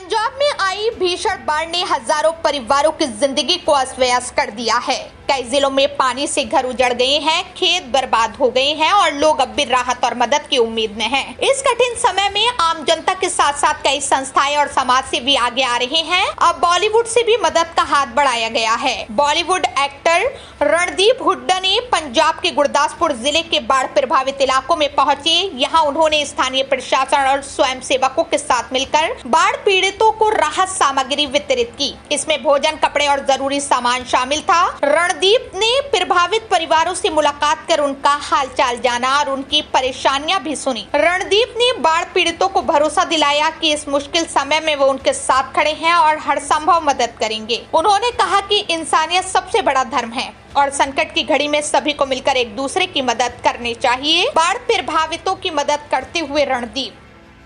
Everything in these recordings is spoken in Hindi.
पंजाब में आई भीषण बाढ़ ने हजारों परिवारों की जिंदगी को अस्त व्यस्त कर दिया है। कई जिलों में पानी से घर उजड़ गए हैं, खेत बर्बाद हो गए हैं और लोग अब भी राहत और मदद की उम्मीद में हैं। इस कठिन समय में आम जनता के साथ साथ कई संस्थाएं और समाज से भी आगे आ रहे हैं। अब बॉलीवुड से भी मदद का हाथ बढ़ाया गया है। बॉलीवुड एक्टर रणदीप हुड्डा ने पंजाब के गुरदासपुर जिले के बाढ़ प्रभावित इलाकों में पहुंचे। यहाँ उन्होंने स्थानीय प्रशासन और स्वयं सेवकों के साथ मिलकर बाढ़ पीड़ितों को राहत सामग्री वितरित की। इसमें भोजन, कपड़े और जरूरी सामान शामिल था। रणदीप ने प्रभावित परिवारों से मुलाकात कर उनका हालचाल जाना और उनकी परेशानियां भी सुनी। रणदीप ने बाढ़ पीड़ितों को भरोसा दिलाया कि इस मुश्किल समय में वो उनके साथ खड़े हैं और हर संभव मदद करेंगे। उन्होंने कहा कि इंसानियत सबसे बड़ा धर्म है और संकट की घड़ी में सभी को मिलकर एक दूसरे की मदद करनी चाहिए। बाढ़ प्रभावितों की मदद करते हुए रणदीप,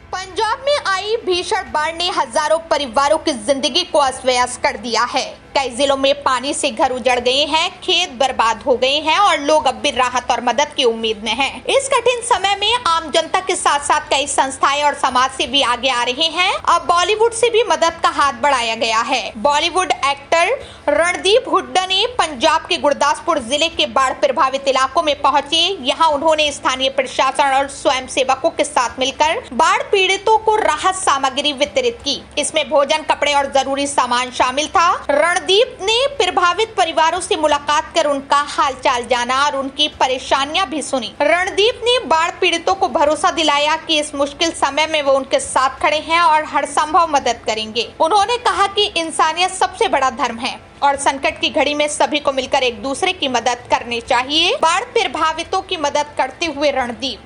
पंजाब में आई भीषण बाढ़ ने हजारों परिवारों की जिंदगी को अस्त व्यस्त कर दिया है। कई जिलों में पानी से घर उजड़ गए हैं, खेत बर्बाद हो गए हैं और लोग अब भी राहत और मदद की उम्मीद में हैं। इस कठिन समय में आम जनता के साथ साथ कई संस्थाएं और समाज से भी आगे आ रहे हैं। अब बॉलीवुड से भी मदद का हाथ बढ़ाया गया है। बॉलीवुड एक्टर रणदीप हुड्डा ने पंजाब के गुरदासपुर जिले के बाढ़ प्रभावित इलाकों में पहुंचे। यहाँ उन्होंने स्थानीय प्रशासन और स्वयं सेवकों के साथ मिलकर बाढ़ पीड़ितों को राहत सामग्री वितरित की। इसमें भोजन, कपड़े और जरूरी सामान शामिल था। रणदीप ने प्रभावित परिवारों से मुलाकात कर उनका हालचाल जाना और उनकी परेशानियां भी सुनी। रणदीप ने बाढ़ पीड़ितों को भरोसा दिलाया कि इस मुश्किल समय में वो उनके साथ खड़े हैं और हर संभव मदद करेंगे। उन्होंने कहा कि इंसानियत सबसे बड़ा धर्म है और संकट की घड़ी में सभी को मिलकर एक दूसरे की मदद करनी चाहिए। बाढ़ प्रभावितों की मदद करते हुए रणदीप,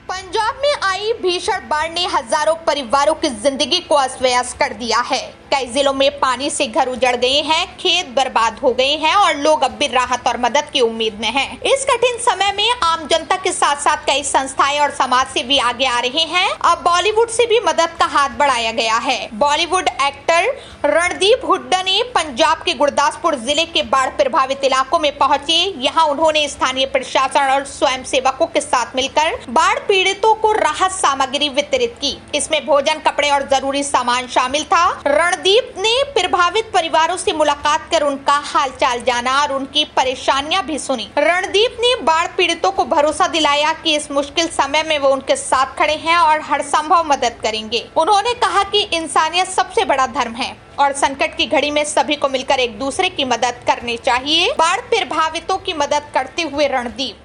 पंजाब में आई भीषण बाढ़ ने हजारों परिवारों की जिंदगी को अस्त व्यस्त कर दिया है। कई जिलों में पानी से घर उजड़ गए हैं, खेत बर्बाद हो गए हैं और लोग अब भी राहत और मदद की उम्मीद में हैं। इस कठिन समय में आम जनता के साथ साथ कई संस्थाएं और समाज से भी आगे आ रहे हैं। अब बॉलीवुड से भी मदद का हाथ बढ़ाया गया है। बॉलीवुड एक्टर रणदीप हुड्डा ने पंजाब के गुरदासपुर जिले के बाढ़ प्रभावित इलाकों में पहुंचे। यहाँ उन्होंने स्थानीय प्रशासन और स्वयं सेवकों के साथ मिलकर बाढ़ पीड़ितों को राहत सामग्री वितरित की। इसमें भोजन, कपड़े और जरूरी सामान शामिल था। रणदीप ने प्रभावित परिवारों से मुलाकात कर उनका हालचाल जाना और उनकी परेशानियां भी सुनी। रणदीप ने बाढ़ पीड़ितों को भरोसा दिलाया कि इस मुश्किल समय में वो उनके साथ खड़े हैं और हर संभव मदद करेंगे। उन्होंने कहा कि इंसानियत सबसे बड़ा धर्म है और संकट की घड़ी में सभी को मिलकर एक दूसरे की मदद करनी चाहिए। बाढ़ प्रभावितों की मदद करते हुए रणदीप,